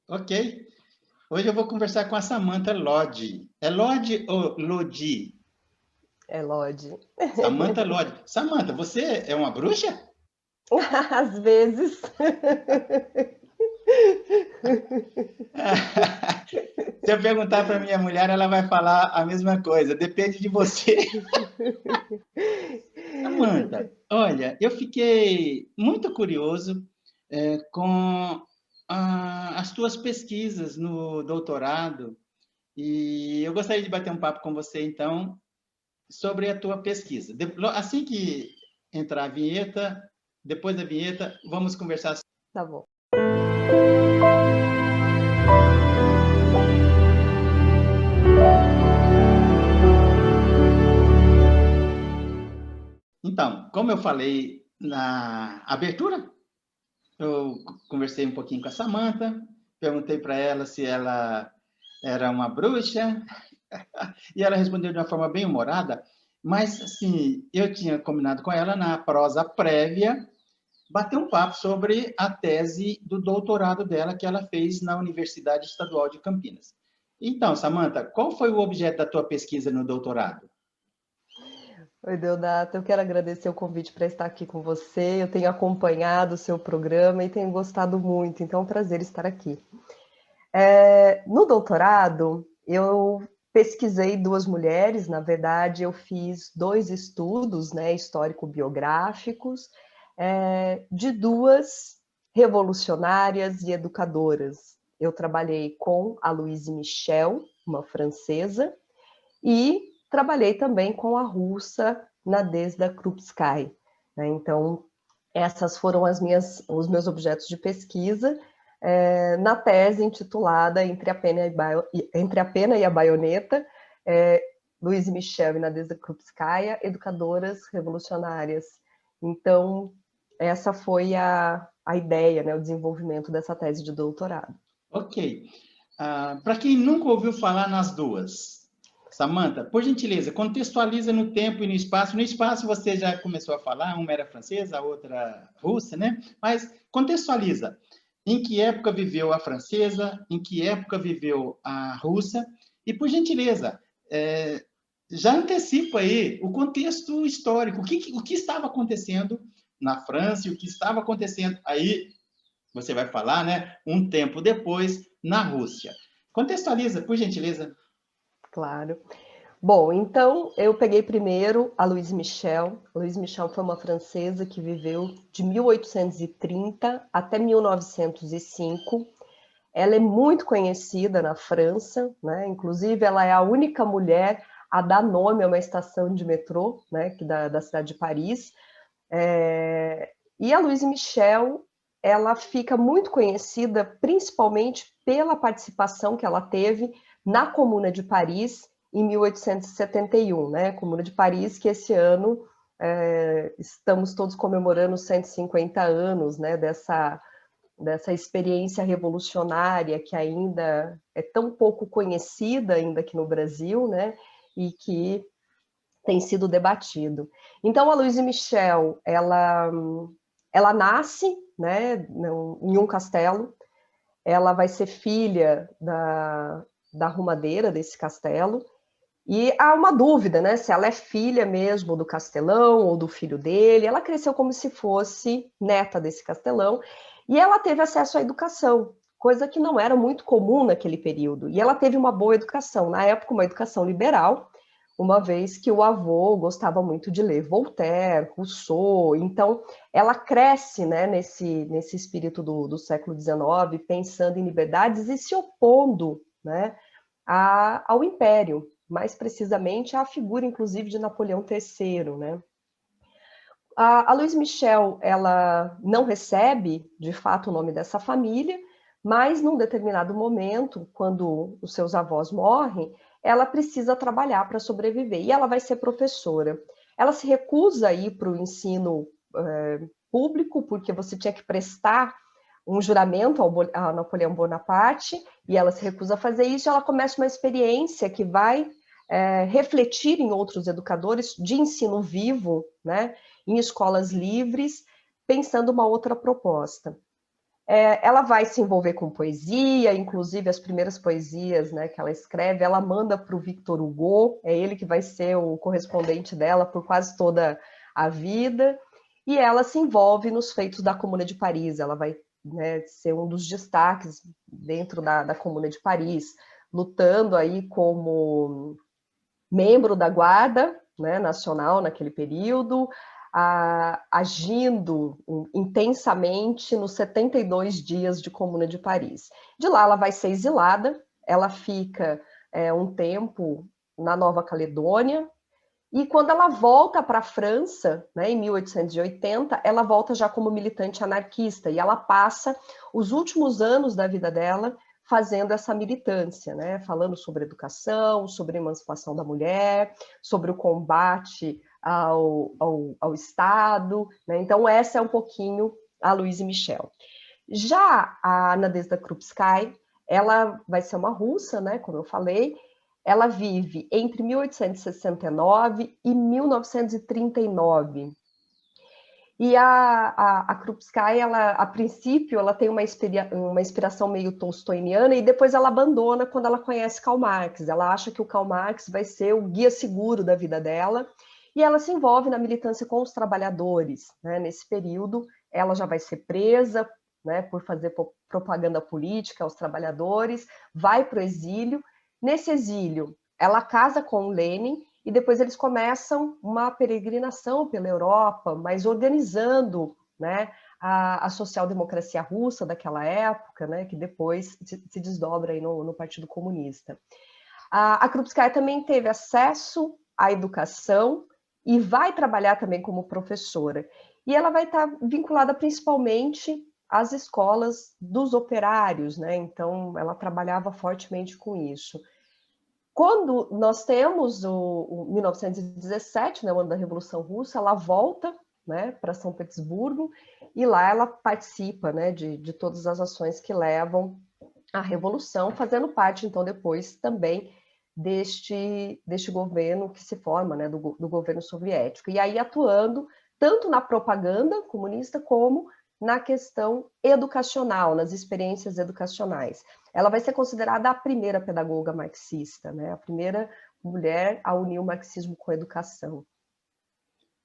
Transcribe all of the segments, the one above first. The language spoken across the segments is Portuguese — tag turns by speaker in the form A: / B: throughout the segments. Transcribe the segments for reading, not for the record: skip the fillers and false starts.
A: Ok. Hoje eu vou conversar com a Samantha Lodge. É Lodge ou Lodi?
B: É Lodi.
A: Samantha Lodge. Samantha, você é uma bruxa?
B: Às vezes.
A: Se eu perguntar para minha mulher, ela vai falar a mesma coisa. Depende de você. Samantha, olha, eu fiquei muito curioso com as tuas pesquisas no doutorado e eu gostaria de bater um papo com você, então, sobre a tua pesquisa. Assim que entrar a vinheta, depois da vinheta, vamos conversar.
B: Tá bom.
A: Então, como eu falei na abertura, eu conversei um pouquinho com a Samantha, perguntei para ela se ela era uma bruxa, e ela respondeu de uma forma bem humorada, mas, assim, eu tinha combinado com ela na prosa prévia bater um papo sobre a tese do doutorado dela que ela fez na Universidade Estadual de Campinas. Então, Samantha, qual foi o objeto da tua pesquisa no doutorado?
B: Oi, Deodato. Eu quero agradecer o convite para estar aqui com você. Eu tenho acompanhado o seu programa e tenho gostado muito, então é um prazer estar aqui. No doutorado, eu pesquisei duas mulheres, na verdade, eu fiz dois estudos, né, histórico-biográficos, de duas revolucionárias e educadoras. Eu trabalhei com a Louise Michel, uma francesa, e trabalhei também com a russa Nadezhda Krupskaya, né? Então, essas foram os meus objetos de pesquisa na tese intitulada Entre a Pena e a Baioneta, Louise Michel e Nadezhda Krupskaya, Educadoras Revolucionárias. Então, essa foi a ideia, né, o desenvolvimento dessa tese de doutorado.
A: Ok. Para quem nunca ouviu falar nas duas, Samantha, por gentileza, contextualiza no tempo e no espaço. No espaço você já começou a falar, uma era francesa, a outra russa, né? Mas contextualiza. Em que época viveu a francesa? Em que época viveu a russa? E, por gentileza, já antecipa aí o contexto histórico. O que estava acontecendo na França e o que estava acontecendo aí, você vai falar, né? Um tempo depois, na Rússia. Contextualiza, por gentileza.
B: Claro. Bom, então eu peguei primeiro a Louise Michel. A Louise Michel foi uma francesa que viveu de 1830 até 1905. Ela é muito conhecida na França, né? Inclusive ela é a única mulher a dar nome a uma estação de metrô, né? Que da cidade de Paris. E a Louise Michel, ela fica muito conhecida principalmente pela participação que ela teve na Comuna de Paris em 1871, né? Comuna de Paris, que esse ano estamos todos comemorando os 150 anos, né? Dessa experiência revolucionária que ainda é tão pouco conhecida ainda aqui no Brasil, né? E que tem sido debatido. Então, a Louise Michel, ela nasce, né, em um castelo, ela vai ser filha da arrumadeira desse castelo, e há uma dúvida, né, se ela é filha mesmo do castelão ou do filho dele. Ela cresceu como se fosse neta desse castelão, e ela teve acesso à educação, coisa que não era muito comum naquele período. E ela teve uma boa educação, na época uma educação liberal, uma vez que o avô gostava muito de ler Voltaire, Rousseau. Então ela cresce, né, nesse espírito do século XIX, pensando em liberdades e se opondo, né, ao Império, mais precisamente à figura, inclusive, de Napoleão III, né? A Louise Michel, ela não recebe, de fato, o nome dessa família, mas num determinado momento, quando os seus avós morrem, ela precisa trabalhar para sobreviver, e ela vai ser professora. Ela se recusa a ir para o ensino público, porque você tinha que prestar um juramento a Napoleão Bonaparte, e ela se recusa a fazer isso. Ela começa uma experiência que vai refletir em outros educadores de ensino vivo, né, em escolas livres, pensando uma outra proposta. Ela vai se envolver com poesia, inclusive as primeiras poesias, né, que ela escreve, ela manda para o Victor Hugo, é ele que vai ser o correspondente dela por quase toda a vida, e ela se envolve nos feitos da Comuna de Paris, ela vai, né, ser um dos destaques dentro da Comuna de Paris, lutando aí como membro da Guarda, né, Nacional naquele período, agindo intensamente nos 72 dias de Comuna de Paris. De lá ela vai ser exilada, ela fica um tempo na Nova Caledônia, e quando ela volta para a França, né, em 1880, ela volta já como militante anarquista, e ela passa os últimos anos da vida dela fazendo essa militância, né, falando sobre educação, sobre emancipação da mulher, sobre o combate ao Estado, né? Então essa é um pouquinho a Louise Michel. Já a Nadezhda Krupskaya, ela vai ser uma russa, né, como eu falei, ela vive entre 1869 e 1939. E a Krupskaya, a princípio, ela tem uma inspiração meio tolstoiniana e depois ela abandona quando ela conhece Karl Marx. Ela acha que o Karl Marx vai ser o guia seguro da vida dela e ela se envolve na militância com os trabalhadores, né? Nesse período, ela já vai ser presa, né, por fazer propaganda política aos trabalhadores, vai para o exílio. Nesse exílio, ela casa com o Lenin e depois eles começam uma peregrinação pela Europa, mas organizando, né, a social-democracia russa daquela época, né, que depois se desdobra aí no Partido Comunista. A Krupskaya também teve acesso à educação e vai trabalhar também como professora. E ela vai estar vinculada principalmente às escolas dos operários, né? Então, ela trabalhava fortemente com isso. Quando nós temos o 1917, né, o ano da Revolução Russa, ela volta, né, para São Petersburgo e lá ela participa, né, de todas as ações que levam à Revolução, fazendo parte, então, depois também deste governo que se forma, né, do governo soviético. E aí atuando tanto na propaganda comunista como na questão educacional, nas experiências educacionais. Ela vai ser considerada a primeira pedagoga marxista, né? A primeira mulher a unir o marxismo com a educação.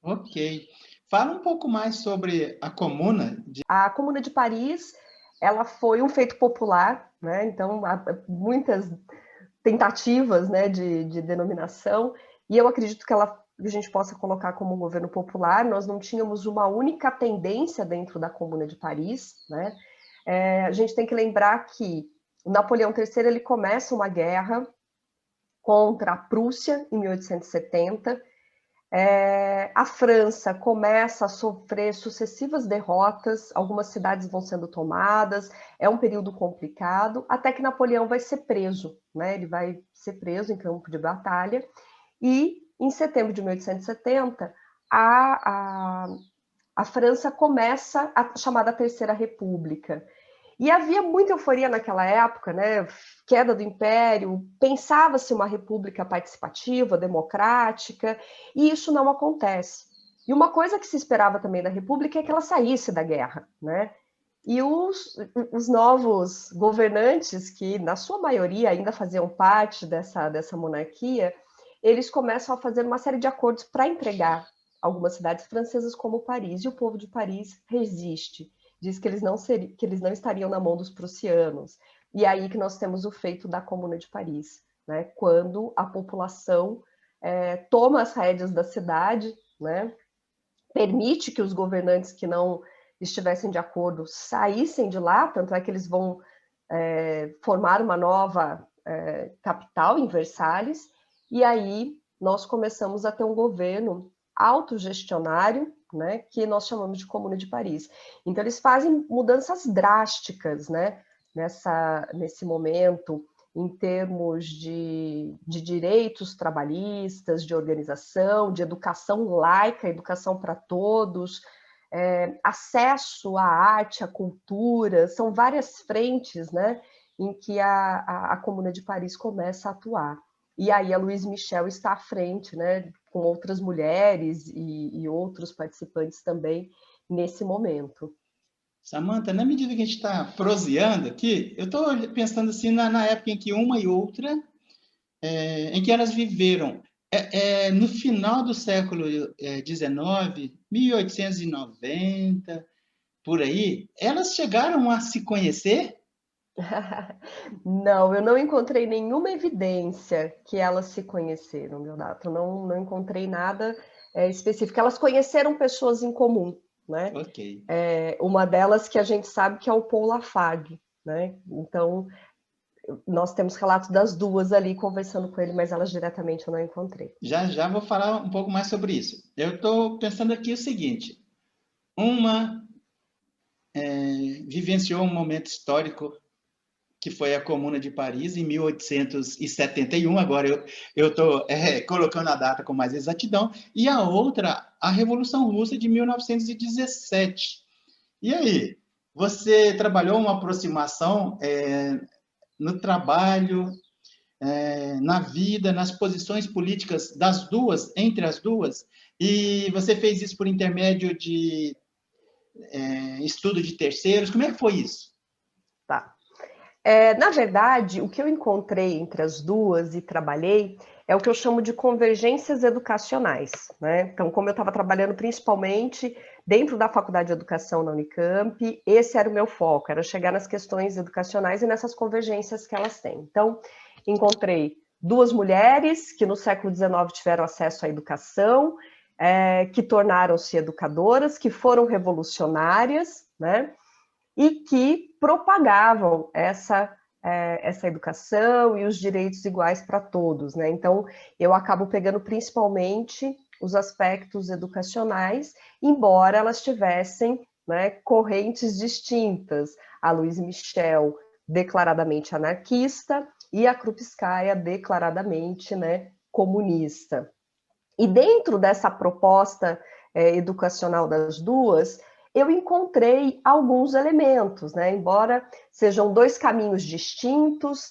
A: Ok. Fala um pouco mais sobre a Comuna.
B: A Comuna de Paris, ela foi um feito popular, né? Então, há muitas tentativas, né, de denominação, e eu acredito que a gente possa colocar como um governo popular. Nós não tínhamos uma única tendência dentro da Comuna de Paris, né? A gente tem que lembrar que o Napoleão III ele começa uma guerra contra a Prússia em 1870. A França começa a sofrer sucessivas derrotas, algumas cidades vão sendo tomadas, é um período complicado, até que Napoleão vai ser preso, né? Ele vai ser preso em campo de batalha, e em setembro de 1870, a França começa a chamada Terceira República. E havia muita euforia naquela época, né? Queda do Império, pensava-se uma república participativa, democrática, e isso não acontece. E uma coisa que se esperava também da república é que ela saísse da guerra, né? E os novos governantes, que na sua maioria ainda faziam parte dessa monarquia, eles começam a fazer uma série de acordos para entregar algumas cidades francesas como Paris, e o povo de Paris resiste. Diz que eles não estariam na mão dos prussianos. E aí que nós temos o feito da Comuna de Paris, né? Quando a população toma as rédeas da cidade, né? Permite que os governantes que não estivessem de acordo saíssem de lá, tanto é que eles vão formar uma nova capital em Versalhes, e aí nós começamos a ter um governo autogestionário, né, que nós chamamos de Comuna de Paris. Então, eles fazem mudanças drásticas, né, nesse momento, em termos de direitos trabalhistas, de organização, de educação laica, educação para todos, acesso à arte, à cultura, são várias frentes, né, em que a Comuna de Paris começa a atuar. E aí a Louise Michel está à frente, né, com outras mulheres e outros participantes também nesse momento.
A: Samantha, na medida que a gente está proseando aqui, eu estou pensando assim na época em que uma e outra, em que elas viveram. No final do século XIX, 1890, por aí, elas chegaram a se conhecer?
B: Não, eu não encontrei nenhuma evidência que elas se conheceram, Leonato. Não encontrei nada específico. Elas conheceram pessoas em comum, né?
A: Ok.
B: Uma delas que a gente sabe que é o Paul Lafargue, né? Então, nós temos relatos das duas ali conversando com ele, mas elas diretamente eu não encontrei.
A: Já vou falar um pouco mais sobre isso. Eu estou pensando aqui o seguinte: uma vivenciou um momento histórico que foi a Comuna de Paris, em 1871, agora eu estou colocando a data com mais exatidão, e a outra, a Revolução Russa de 1917. E aí, você trabalhou uma aproximação no trabalho, na vida, nas posições políticas das duas, entre as duas, e você fez isso por intermédio de estudo de terceiros, como é que foi isso?
B: Tá. Na verdade, o que eu encontrei entre as duas e trabalhei é o que eu chamo de convergências educacionais, né? Então, como eu estava trabalhando principalmente dentro da Faculdade de Educação na Unicamp, esse era o meu foco, era chegar nas questões educacionais e nessas convergências que elas têm. Então, encontrei duas mulheres que no século XIX tiveram acesso à educação, que tornaram-se educadoras, que foram revolucionárias, né? E que propagavam essa educação e os direitos iguais para todos, né? Então, eu acabo pegando principalmente os aspectos educacionais, embora elas tivessem, né, correntes distintas. A Louise Michel, declaradamente anarquista, e a Krupskaya, declaradamente, né, comunista. E dentro dessa proposta educacional das duas, eu encontrei alguns elementos, né? Embora sejam dois caminhos distintos,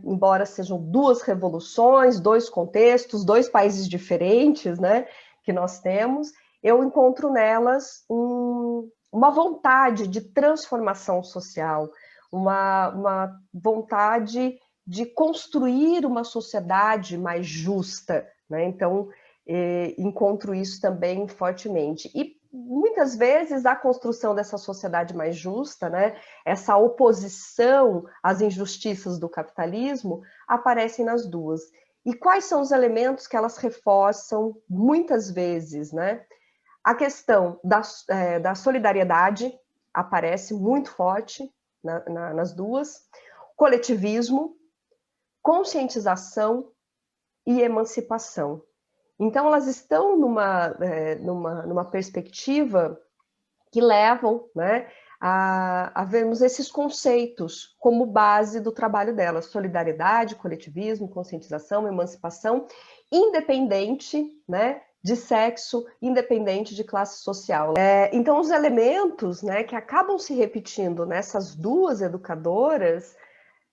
B: embora sejam duas revoluções, dois contextos, dois países diferentes, né? Que nós temos, eu encontro nelas uma vontade de transformação social, uma vontade de construir uma sociedade mais justa, né? Então, encontro isso também fortemente. E muitas vezes a construção dessa sociedade mais justa, né, essa oposição às injustiças do capitalismo, aparecem nas duas. E quais são os elementos que elas reforçam muitas vezes, né? A questão da solidariedade aparece muito forte nas duas, coletivismo, conscientização e emancipação. Então, elas estão numa perspectiva que levam, né, a vermos esses conceitos como base do trabalho delas: solidariedade, coletivismo, conscientização, emancipação, independente, né, de sexo, independente de classe social. Então, os elementos, né, que acabam se repetindo nessas duas educadoras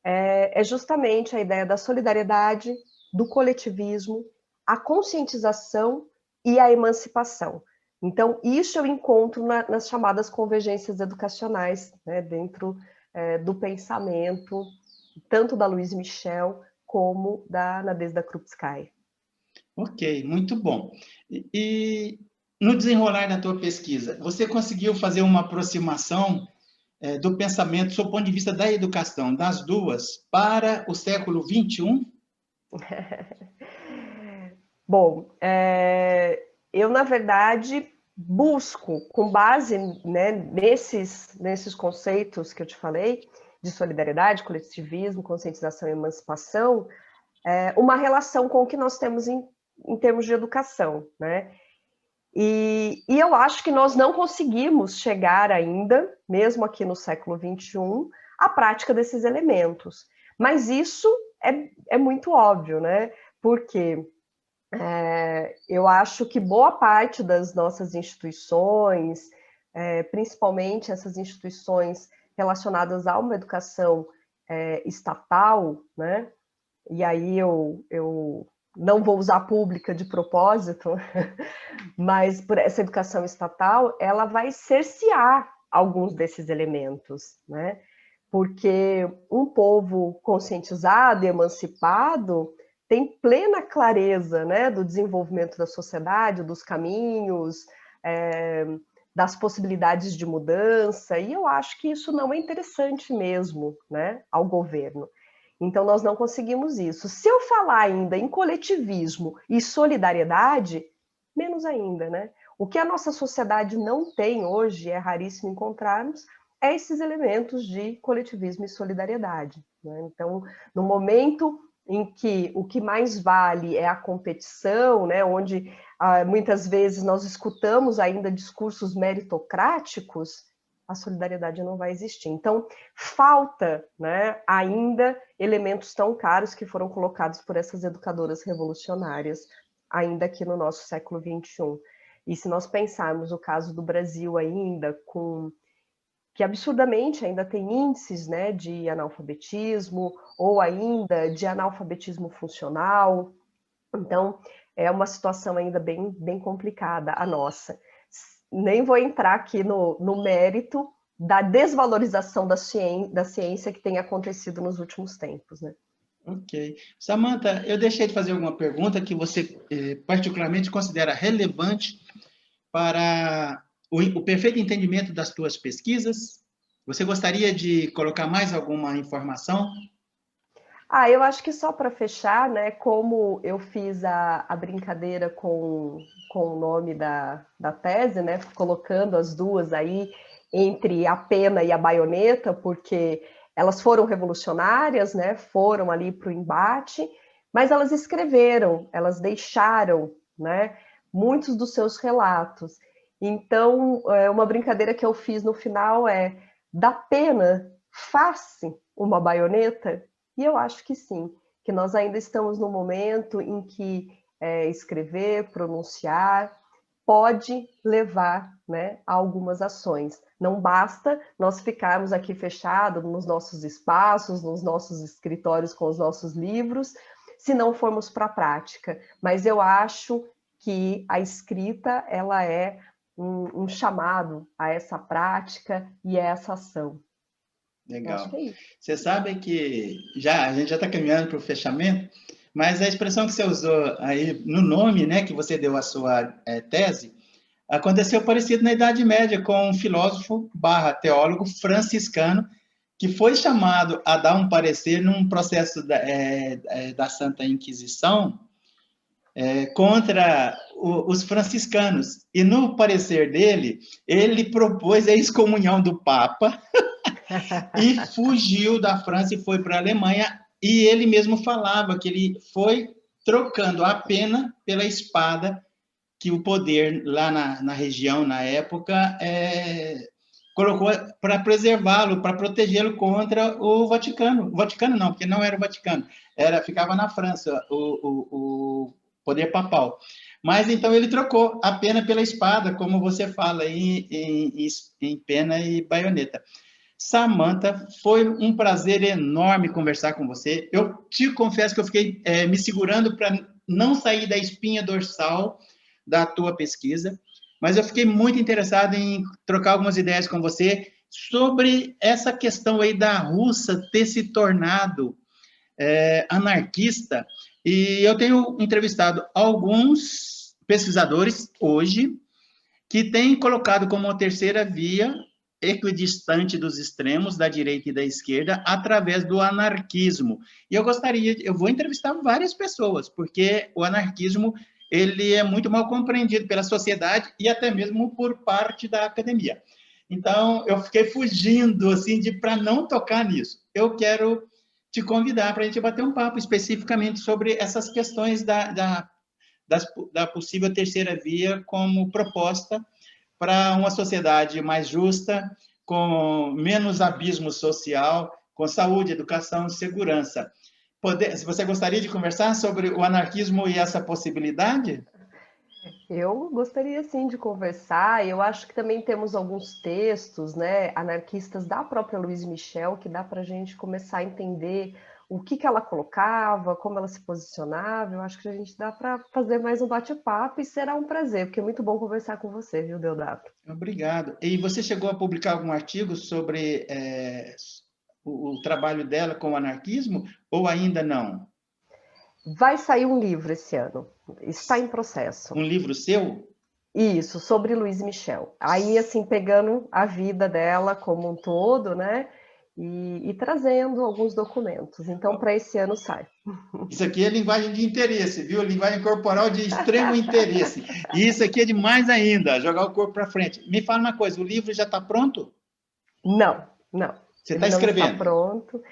B: é justamente a ideia da solidariedade, do coletivismo, a conscientização e a emancipação. Então, isso eu encontro nas chamadas convergências educacionais, né, dentro do pensamento, tanto da Louise Michel como da Nadezhda Krupskaya.
A: Ok, muito bom. E no desenrolar da tua pesquisa, você conseguiu fazer uma aproximação do pensamento, sob o ponto de vista da educação, das duas, para o século XXI?
B: Bom, eu, na verdade, busco, com base, né, nesses conceitos que eu te falei, de solidariedade, coletivismo, conscientização e emancipação, uma relação com o que nós temos em termos de educação, né? E eu acho que nós não conseguimos chegar ainda, mesmo aqui no século XXI, à prática desses elementos. Mas isso é muito óbvio, né? Porque eu acho que boa parte das nossas instituições, principalmente essas instituições relacionadas a uma educação estatal, né? E aí eu não vou usar pública de propósito, mas por essa educação estatal, ela vai cercear alguns desses elementos, né? Porque um povo conscientizado e emancipado tem plena clareza, né, do desenvolvimento da sociedade, dos caminhos, das possibilidades de mudança, e eu acho que isso não é interessante mesmo, né, ao governo. Então, nós não conseguimos isso. Se eu falar ainda em coletivismo e solidariedade, menos ainda, né? O que a nossa sociedade não tem hoje, é raríssimo encontrarmos, é esses elementos de coletivismo e solidariedade, né? Então, no momento em que o que mais vale é a competição, né, onde muitas vezes nós escutamos ainda discursos meritocráticos, a solidariedade não vai existir. Então, falta, né, ainda elementos tão caros que foram colocados por essas educadoras revolucionárias, ainda aqui no nosso século XXI. E se nós pensarmos o caso do Brasil ainda, que absurdamente ainda tem índices, né, de analfabetismo, ou ainda de analfabetismo funcional, então é uma situação ainda bem complicada a nossa. Nem vou entrar aqui no mérito da desvalorização da ciência que tem acontecido nos últimos tempos, né?
A: Ok. Samantha, eu deixei de fazer alguma pergunta que você particularmente considera relevante para o perfeito entendimento das tuas pesquisas? Você gostaria de colocar mais alguma informação?
B: Eu acho que só para fechar, né, como eu fiz a brincadeira com o nome da tese, né, colocando as duas aí entre a pena e a baioneta, porque elas foram revolucionárias, né, foram ali para o embate, mas elas escreveram, elas deixaram, né, muitos dos seus relatos. Então, uma brincadeira que eu fiz no final é: da pena faz-se uma baioneta? E eu acho que sim, que nós ainda estamos no momento em que escrever, pronunciar, pode levar, né, a algumas ações. Não basta nós ficarmos aqui fechados nos nossos espaços, nos nossos escritórios com os nossos livros, se não formos para a prática. Mas eu acho que a escrita, ela é um chamado a essa prática e a essa ação.
A: Legal.
B: É isso.
A: Você sabe que a gente já está caminhando para o fechamento, mas a expressão que você usou aí no nome, né, que você deu à sua tese, aconteceu parecido na Idade Média com um filósofo barra teólogo franciscano que foi chamado a dar um parecer num processo da Santa Inquisição contra os franciscanos. E no parecer dele, ele propôs a excomunhão do Papa e fugiu da França e foi para a Alemanha. E ele mesmo falava que ele foi trocando a pena pela espada, que o poder lá na região, na época, colocou para preservá-lo, para protegê-lo contra o Vaticano. O Vaticano não, porque não era o Vaticano, ficava na França, o poder papal. Mas então ele trocou a pena pela espada, como você fala, em pena e baioneta. Samantha, foi um prazer enorme conversar com você. Eu te confesso que eu fiquei me segurando para não sair da espinha dorsal da tua pesquisa, mas eu fiquei muito interessado em trocar algumas ideias com você sobre essa questão aí da Rússia ter se tornado anarquista. E eu tenho entrevistado alguns pesquisadores hoje que têm colocado como uma terceira via equidistante dos extremos da direita e da esquerda através do anarquismo. E eu vou entrevistar várias pessoas, porque o anarquismo ele é muito mal compreendido pela sociedade e até mesmo por parte da academia. Então, eu fiquei fugindo assim para não tocar nisso. Eu quero te convidar para a gente bater um papo especificamente sobre essas questões da possível terceira via como proposta para uma sociedade mais justa, com menos abismo social, com saúde, educação, segurança. Você gostaria de conversar sobre o anarquismo e essa possibilidade?
B: Eu gostaria sim de conversar. Eu acho que também temos alguns textos, né, anarquistas da própria Louise Michel, que dá para a gente começar a entender o que ela colocava, como ela se posicionava. Eu acho que a gente dá para fazer mais um bate-papo e será um prazer, porque é muito bom conversar com você, viu, Deodato?
A: Obrigado. E você chegou a publicar algum artigo sobre o trabalho dela com o anarquismo ou ainda não?
B: Vai sair um livro esse ano, está em processo.
A: Um livro seu?
B: Isso, sobre Louise Michel. Aí, assim, pegando a vida dela como um todo, né? E trazendo alguns documentos. Então, para esse ano sai.
A: Isso aqui é linguagem de interesse, viu? Linguagem corporal de extremo interesse. E isso aqui é demais ainda, jogar o corpo para frente. Me fala uma coisa, o livro já está pronto?
B: Não, não.
A: Você está
B: Ele não está
A: escrevendo?
B: pronto.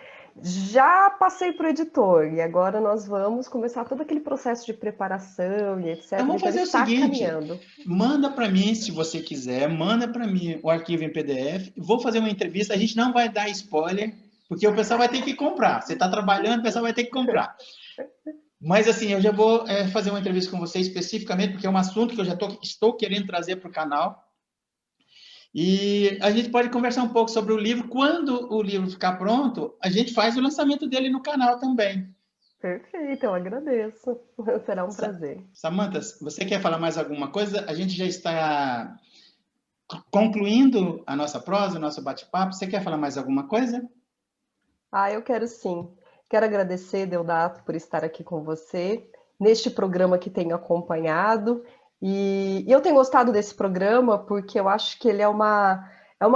B: Já passei para o editor e agora nós vamos começar todo aquele processo de preparação e etc.
A: Então, vamos
B: Então, ele
A: fazer o
B: está
A: seguinte,
B: caminhando.
A: manda para mim, se você quiser, manda para mim o arquivo em PDF, vou fazer uma entrevista, a gente não vai dar spoiler, porque o pessoal vai ter que comprar. Você está trabalhando, o pessoal vai ter que comprar. Mas, assim, eu já vou fazer uma entrevista com você especificamente, porque é um assunto que eu já estou querendo trazer para o canal. E a gente pode conversar um pouco sobre o livro. Quando o livro ficar pronto, a gente faz o lançamento dele no canal também.
B: Perfeito, eu agradeço. Será um prazer.
A: Samantha, você quer falar mais alguma coisa? A gente já está concluindo a nossa prosa, o nosso bate-papo. Você quer falar mais alguma coisa?
B: Eu quero sim. Quero agradecer, Deodato, por estar aqui com você, neste programa que tenho acompanhado. E eu tenho gostado desse programa porque eu acho que ele é uma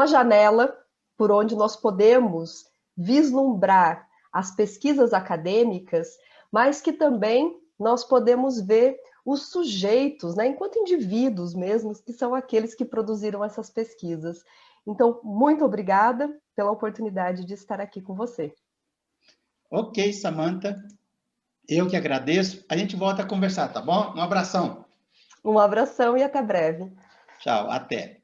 B: janela por onde nós podemos vislumbrar as pesquisas acadêmicas, mas que também nós podemos ver os sujeitos, né, enquanto indivíduos mesmos, que são aqueles que produziram essas pesquisas. Então, muito obrigada pela oportunidade de estar aqui com você.
A: Ok, Samantha. Eu que agradeço. A gente volta a conversar, tá bom? Um abração.
B: Um abração e até breve.
A: Tchau, até.